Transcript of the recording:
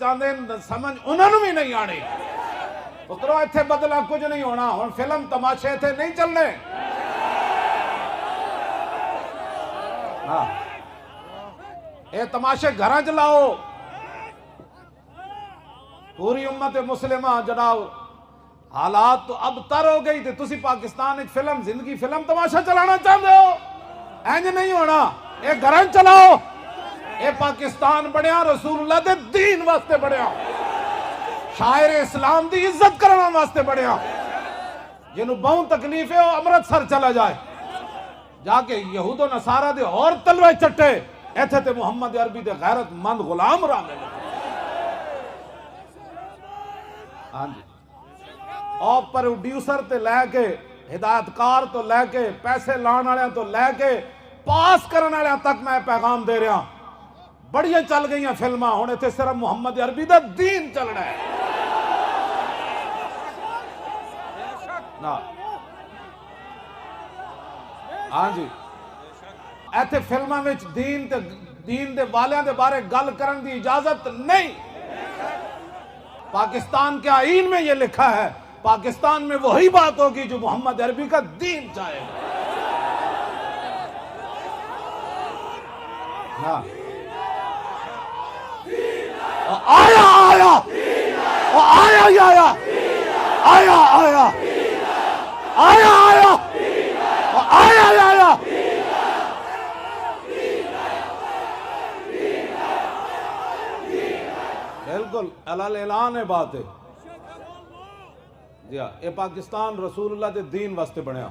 चाहते समझ उन्होंने भी नहीं आनी। पुत्रो इत्थे बदला कुछ नहीं होना। हुण फिल्म तमाशे इत्थे नहीं चलने। हाँ, ये तमाशे घर च लाओ। पूरी उम्मत मुस्लिमा जनाब हालात तो अब तर हो गई। तुसी पाकिस्तान एक फिल्म जिंदगी फिल्म तमाशा चलाना चाहते हो, इंज नहीं होना। ये घर चलाओ। ये पाकिस्तान बनया रसूलुल्लाह दे दीन वास्ते बनया, शायर इस्लाम की इज्जत करने वास्ते बनया। जिन्हों बहु तकलीफ है वो अमृतसर चला जाए, जाके यहूदो नसारा दे और तलवे चट्टे। इत्थे ते मुहम्मद अरबी दे गैरतमंद गुलाम रामे। हाँ जी, और प्रोड्यूसर ते लैके हिदायतकार तो लैके पैसे लाने वाले तो लैके पास करने वाले तक मैं पैगाम दे रहा। बड़िया चल गई फिल्मां, हुण इत्थे सिर्फ मुहम्मद अरबी दा दीन चलना है ना। हाँ जी, इत्थे फिल्मां विच दीन दे वालियां दे बारे गल करन दी इजाजत नहीं। पाकिस्तान के आईन में यह लिखा है, पाकिस्तान में वही बात होगी जो मोहम्मद अरबी का दीन चाहेगा। हाँ, आया आया आया आया आया आया आया आया आया आया। बिल्कुल अलाल ऐलान है बात है जी। हाँ, ये पाकिस्तान रसूलुल्लाह दे दीन वास्ते बनया।